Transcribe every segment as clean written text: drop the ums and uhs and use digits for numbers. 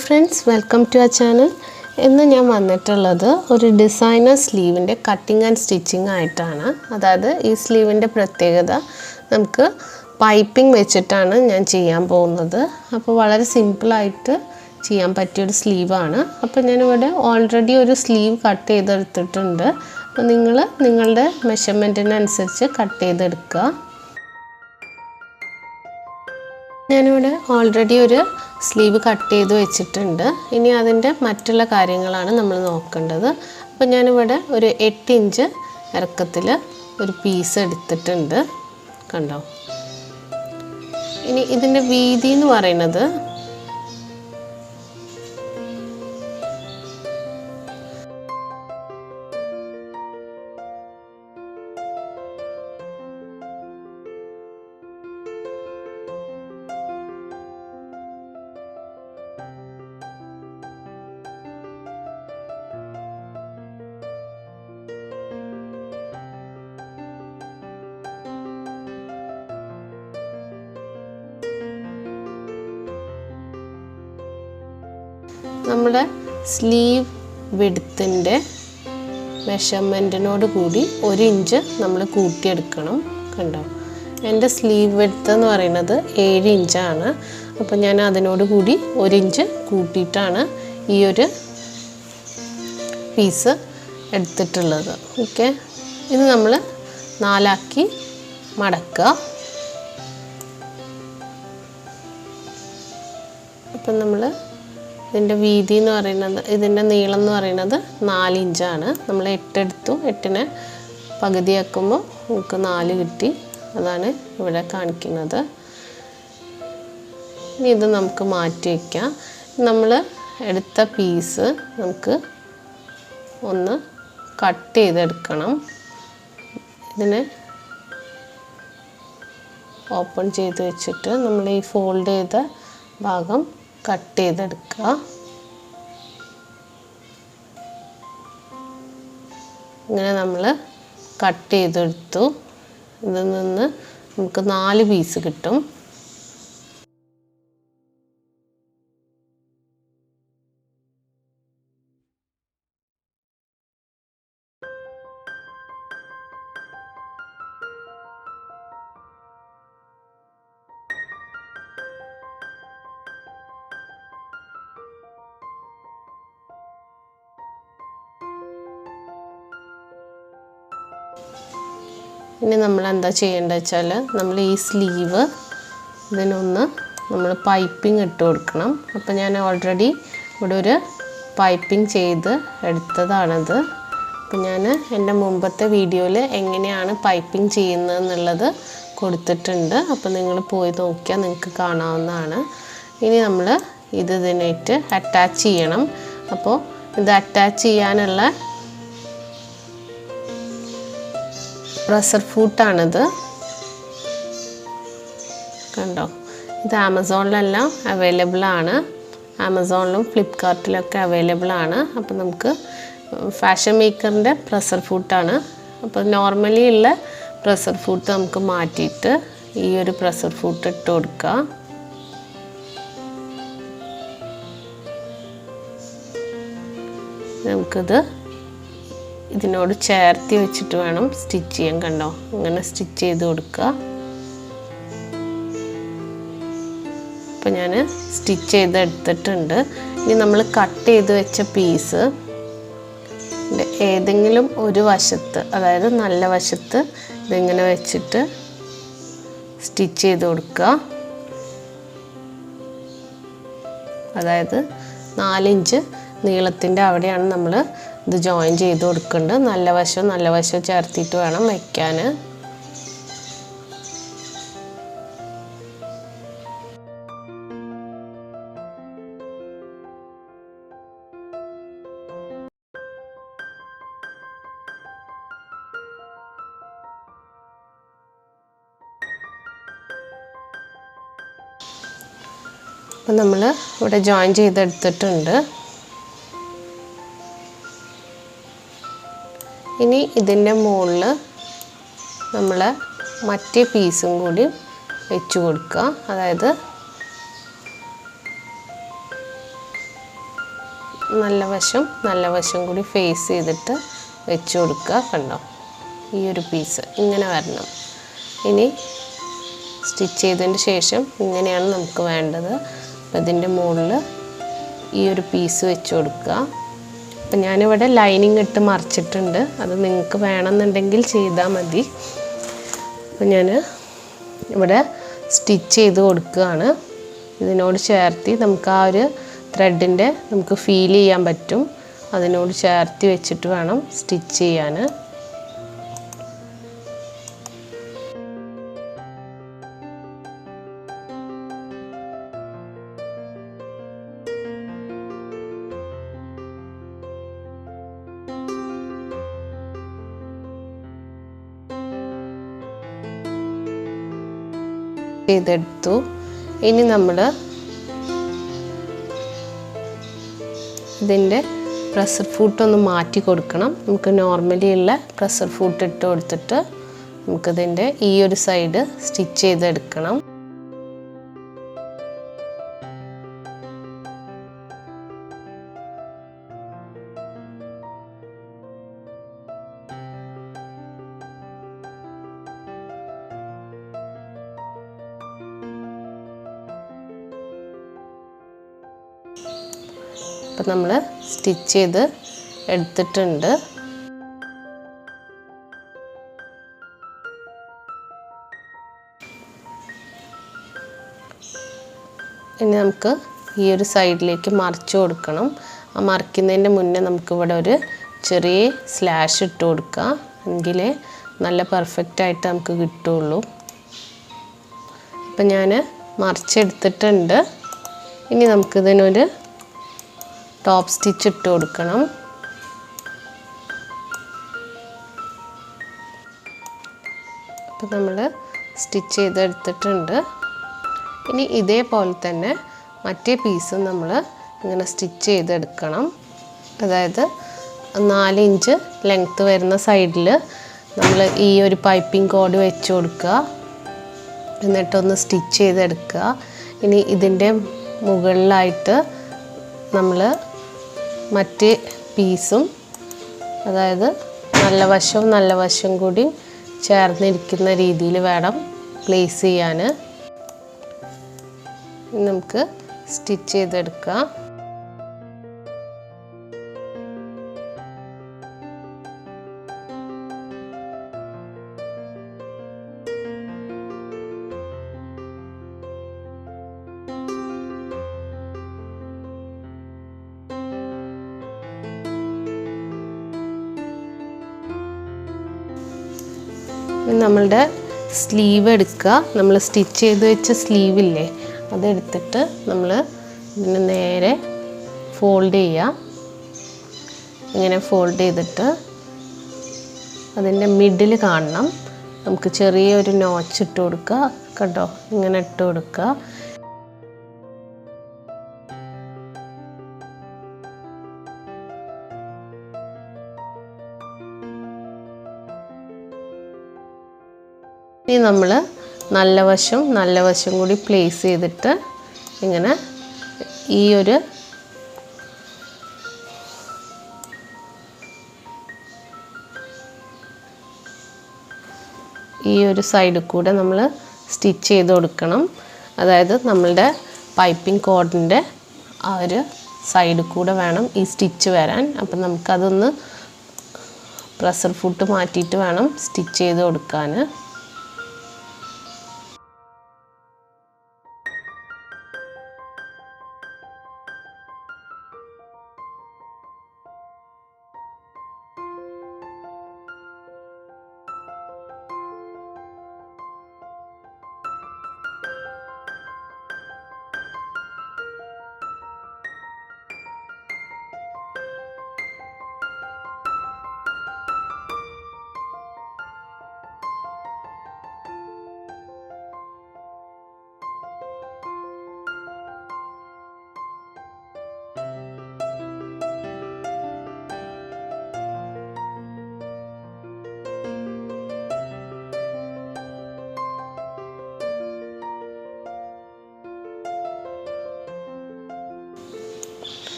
Friends, welcome to our channel. ഇന്ന് ഞാൻ വന്നിട്ടുള്ളത് ഒരു ഡിസൈനർ സ്ലീവിൻ്റെ കട്ടിംഗ് ആൻഡ് സ്റ്റിച്ചിങ് ആയിട്ടാണ്. അതായത് ഈ സ്ലീവിൻ്റെ പ്രത്യേകത നമുക്ക് പൈപ്പിംഗ് വെച്ചിട്ടാണ് ഞാൻ ചെയ്യാൻ പോകുന്നത്. അപ്പോൾ വളരെ സിമ്പിളായിട്ട് ചെയ്യാൻ പറ്റിയൊരു സ്ലീവാണ്. അപ്പോൾ ഞാനിവിടെ ഓൾറെഡി ഒരു സ്ലീവ് കട്ട് ചെയ്തെടുത്തിട്ടുണ്ട്. അപ്പോൾ നിങ്ങൾ നിങ്ങളുടെ മെഷർമെൻറ്റിനനുസരിച്ച് കട്ട് ചെയ്തെടുക്കുക. ഞാനിവിടെ ഓൾറെഡി ഒരു സ്ലീവ് കട്ട് ചെയ്ത് വെച്ചിട്ടുണ്ട്. ഇനി അതിൻ്റെ മറ്റുള്ള കാര്യങ്ങളാണ് നമ്മൾ നോക്കേണ്ടത്. അപ്പോൾ ഞാനിവിടെ ഒരു 8 ഇഞ്ച് ഇറക്കത്തിൽ ഒരു പീസ് എടുത്തിട്ടുണ്ട്, കണ്ടോ. ഇനി ഇതിൻ്റെ വീതി എന്ന് പറയുന്നത് നമ്മുടെ സ്ലീവ് വിഡ്ത്തിൻ്റെ മെഷർമെൻറ്റിനോട് കൂടി 1 ഇഞ്ച് നമ്മൾ കൂട്ടിയെടുക്കണം, കണ്ടോ. എൻ്റെ സ്ലീവ് വിഡ്ത്ത് എന്ന് പറയുന്നത് 7 ഇഞ്ചാണ്. അപ്പോൾ ഞാൻ അതിനോട് കൂടി 1 ഇഞ്ച് കൂട്ടിയിട്ടാണ് ഈ ഒരു പീസ് എടുത്തിട്ടുള്ളത്. ഓക്കെ, ഇത് നമ്മൾ 4ആക്കി മടക്കുക. അപ്പം നമ്മൾ ഇതിൻ്റെ വീതി എന്ന് പറയുന്നത്, ഇതിൻ്റെ നീളം എന്ന് പറയുന്നത് 4 ഇഞ്ചാണ്. നമ്മൾ 8 എടുത്തു, 8നെ പകുതിയാക്കുമ്പോൾ നമുക്ക് 4 കിട്ടി. അതാണ് ഇവിടെ കാണിക്കുന്നത്. ഇനി ഇത് നമുക്ക് മാറ്റി വയ്ക്കാം. നമ്മൾ എടുത്ത പീസ് നമുക്ക് ഒന്ന് കട്ട് ചെയ്തെടുക്കണം. ഇതിനെ ഓപ്പൺ ചെയ്ത് വെച്ചിട്ട് നമ്മൾ ഈ ഫോൾഡ് ചെയ്ത ഭാഗം കട്ട് ചെയ്തെടുക്കുക. ഇങ്ങനെ നമ്മൾ കട്ട് ചെയ്തെടുത്തു. ഇതിൽ നിന്ന് നമുക്ക് 4 പീസ് കിട്ടും. ഇനി നമ്മൾ എന്താ ചെയ്യേണ്ടത് വെച്ചാൽ, നമ്മൾ ഈ സ്ലീവ് ഇതിനൊന്ന് നമ്മൾ പൈപ്പിംഗ് ഇട്ട് കൊടുക്കണം. അപ്പോൾ ഞാൻ ഓൾറെഡി ഇവിടെ ഒരു പൈപ്പിംഗ് ചെയ്ത് എടുത്തതാണത്. അപ്പോൾ ഞാൻ എൻ്റെ മുമ്പത്തെ വീഡിയോയിൽ എങ്ങനെയാണ് പൈപ്പിംഗ് ചെയ്യുന്നതെന്നുള്ളത് കൊടുത്തിട്ടുണ്ട്. അപ്പോൾ നിങ്ങൾ പോയി നോക്കിയാൽ നിങ്ങൾക്ക് കാണാവുന്നതാണ്. ഇനി നമ്മൾ ഇതിനായിട്ട് അറ്റാച്ച് ചെയ്യണം. അപ്പോൾ ഇത് അറ്റാച്ച് ചെയ്യാനുള്ള പ്രഷർ ഫൂട്ടാണിത്, കണ്ടോ. ഇത് ആമസോണിലെല്ലാം അവൈലബിൾ ആണ്. ആമസോണിലും ഫ്ലിപ്കാർട്ടിലൊക്കെ അവൈലബിൾ ആണ്. അപ്പോൾ നമുക്ക് ഫാഷൻ മേക്കറിൻ്റെ പ്രഷർ ഫൂട്ടാണ്. അപ്പോൾ നോർമലി ഉള്ള പ്രഷർ ഫൂട്ട് നമുക്ക് മാറ്റിയിട്ട് ഈ ഒരു പ്രഷർ ഫൂട്ട് ഇട്ട് കൊടുക്കുക. നമുക്കിത് ഇതിനോട് ചേർത്തി വെച്ചിട്ട് വേണം സ്റ്റിച്ച് ചെയ്യാൻ, കണ്ടോ. ഇങ്ങനെ സ്റ്റിച്ച് ചെയ്ത് കൊടുക്കുക. അപ്പോൾ ഞാൻ സ്റ്റിച്ച് ചെയ്ത് എടുത്തിട്ടുണ്ട്. ഇനി നമ്മൾ കട്ട് ചെയ്ത് വെച്ച പീസ് ഏതെങ്കിലും ഒരു വശത്ത്, അതായത് നല്ല വശത്ത് ഇതിങ്ങനെ വെച്ചിട്ട് സ്റ്റിച്ച് ചെയ്ത് കൊടുക്കുക. അതായത് 4 ഇഞ്ച് നീളത്തിൻ്റെ അവിടെയാണ് നമ്മൾ ഇത് ജോയിൻ ചെയ്ത് കൊടുക്കേണ്ടത്. നല്ല വശം ചേർത്തിട്ട് വേണം വയ്ക്കാൻ. അപ്പോൾ നമ്മൾ ഇവിടെ ജോയിൻ ചെയ്തെടുത്തിട്ടുണ്ട്. ഇനി ഇതിൻ്റെ മുകളിൽ നമ്മൾ മറ്റേ പീസും കൂടി വെച്ച് കൊടുക്കുക. അതായത് നല്ല വശം കൂടി ഫേസ് ചെയ്തിട്ട് വെച്ച് കൊടുക്കുക. കണ്ടോ, ഈ ഒരു പീസ് ഇങ്ങനെ വരണം. ഇനി സ്റ്റിച്ച് ചെയ്തതിന് ശേഷം ഇങ്ങനെയാണ് നമുക്ക് വേണ്ടത്. അപ്പോൾ ഇതിൻ്റെ മുകളിൽ ഈ ഒരു പീസ് വെച്ച് കൊടുക്കുക. അപ്പം ഞാനിവിടെ ലൈനിങ് ഇട്ട് മറിച്ചിട്ടുണ്ട്. അത് നിങ്ങൾക്ക് വേണമെന്നുണ്ടെങ്കിൽ ചെയ്താൽ മതി. അപ്പം ഞാൻ ഇവിടെ സ്റ്റിച്ച് ചെയ്ത് കൊടുക്കുകയാണ്. ഇതിനോട് ചേർത്തി നമുക്ക് ആ ഒരു ത്രെഡിൻ്റെ നമുക്ക് ഫീൽ ചെയ്യാൻ പറ്റും. അതിനോട് ചേർത്തി വെച്ചിട്ട് വേണം സ്റ്റിച്ച് ചെയ്യാൻ. ചെയ്തെടുത്തു. ഇനി നമ്മൾ ഇതിൻ്റെ പ്രഷർ ഫൂട്ട് ഒന്ന് മാറ്റി കൊടുക്കണം. നമുക്ക് നോർമലി ഉള്ള പ്രഷർ ഫൂട്ട് ഇട്ട് കൊടുത്തിട്ട് നമുക്കിതിൻ്റെ ഈ ഒരു സൈഡ് സ്റ്റിച്ച് ചെയ്തെടുക്കണം. അപ്പോൾ നമ്മൾ സ്റ്റിച്ച് ചെയ്ത് എടുത്തിട്ടുണ്ട്. ഇനി നമുക്ക് ഈ ഒരു സൈഡിലേക്ക് മറിച്ച് കൊടുക്കണം. ആ മറിക്കുന്നതിൻ്റെ മുന്നേ നമുക്കിവിടെ ഒരു ചെറിയ സ്ലാഷ് ഇട്ട് കൊടുക്കുക. എങ്കിലേ നല്ല പെർഫെക്റ്റായിട്ട് നമുക്ക് കിട്ടുള്ളൂ. അപ്പം ഞാൻ മറിച്ചെടുത്തിട്ടുണ്ട്. ഇനി നമുക്കിതിനൊരു ടോപ്പ് സ്റ്റിച്ച് ഇട്ട് കൊടുക്കണം. അപ്പോൾ നമ്മൾ സ്റ്റിച്ച് ചെയ്തെടുത്തിട്ടുണ്ട്. ഇനി ഇതേപോലെ തന്നെ മറ്റേ പീസും നമ്മൾ ഇങ്ങനെ സ്റ്റിച്ച് ചെയ്തെടുക്കണം. അതായത് 4 ഇഞ്ച് ലെങ്ത്ത് വരുന്ന സൈഡിൽ നമ്മൾ ഈ ഒരു പൈപ്പിംഗ് കോഡ് വെച്ച് കൊടുക്കുക. എന്നിട്ടൊന്ന് സ്റ്റിച്ച് ചെയ്തെടുക്കുക. ഇനി ഇതിൻ്റെ മുകളിലായിട്ട് നമ്മൾ മറ്റേ പീസും, അതായത് നല്ല വശം കൂടി ചേർന്നിരിക്കുന്ന രീതിയിൽ വേണം പ്ലേസ് ചെയ്യാൻ. നമുക്ക് സ്റ്റിച്ച് ചെയ്തെടുക്കാം. നമ്മളുടെ സ്ലീവ് എടുക്കുക. നമ്മൾ സ്റ്റിച്ച് ചെയ്ത് വെച്ച സ്ലീവില്ലേ, അതെടുത്തിട്ട് നമ്മൾ ഇതിന് നേരെ ഫോൾഡ് ചെയ്യുക. ഇങ്ങനെ ഫോൾഡ് ചെയ്തിട്ട് അതിൻ്റെ മിഡിൽ കാണണം. നമുക്ക് ചെറിയൊരു നോച്ച് ഇട്ട് കൊടുക്കുക. കണ്ടോ, ഇങ്ങനെ ഇട്ട് കൊടുക്കുക. ഇനി നമ്മൾ നല്ല വശം കൂടി പ്ലേസ് ചെയ്തിട്ട് ഇങ്ങനെ ഈ ഒരു സൈഡിൽ കൂടെ നമ്മൾ സ്റ്റിച്ച് ചെയ്ത് കൊടുക്കണം. അതായത് നമ്മളുടെ പൈപ്പിംഗ് കോഡിൻ്റെ ആ ഒരു സൈഡിൽ കൂടെ വേണം ഈ സ്റ്റിച്ച് വരാൻ. അപ്പം നമുക്കതൊന്ന് പ്രഷർ ഫുട്ട് മാറ്റിയിട്ട് വേണം സ്റ്റിച്ച് ചെയ്ത് കൊടുക്കാൻ.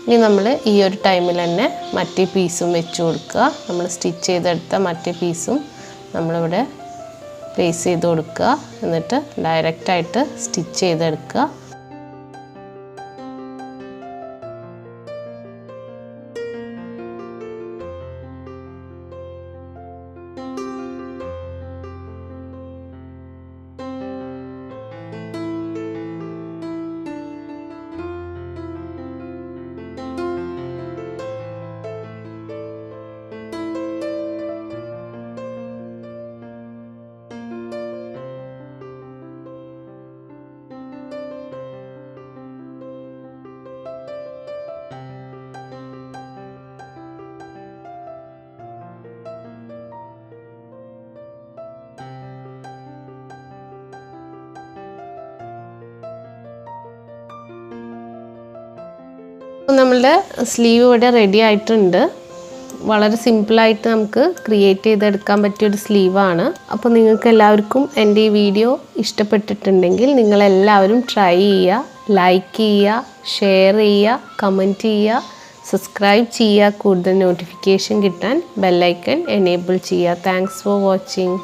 ഇനി നമ്മൾ ഈ ഒരു ടൈമിൽ തന്നെ മറ്റേ പീസും വെച്ച് കൊടുക്കുക. നമ്മൾ സ്റ്റിച്ച് ചെയ്തെടുത്ത മറ്റേ പീസും നമ്മളിവിടെ പ്ലേസ് ചെയ്ത് കൊടുക്കുക. എന്നിട്ട് ഡയറക്റ്റായിട്ട് സ്റ്റിച്ച് ചെയ്തെടുക്കുക. നമ്മളുടെ സ്ലീവ് ഇവിടെ റെഡി ആയിട്ടുണ്ട്. വളരെ സിമ്പിളായിട്ട് നമുക്ക് ക്രിയേറ്റ് ചെയ്തെടുക്കാൻ പറ്റിയൊരു സ്ലീവാണ്. അപ്പോൾ നിങ്ങൾക്ക് എല്ലാവർക്കും എൻ്റെ ഈ വീഡിയോ ഇഷ്ടപ്പെട്ടിട്ടുണ്ടെങ്കിൽ നിങ്ങളെല്ലാവരും ട്രൈ ചെയ്യുക, ലൈക്ക് ചെയ്യുക, ഷെയർ ചെയ്യുക, കമൻറ്റ് ചെയ്യുക, സബ്സ്ക്രൈബ് ചെയ്യുക. കൂടുതൽ നോട്ടിഫിക്കേഷൻ കിട്ടാൻ ബെല്ലൈക്കൺ എനേബിൾ ചെയ്യുക. Thanks for watching.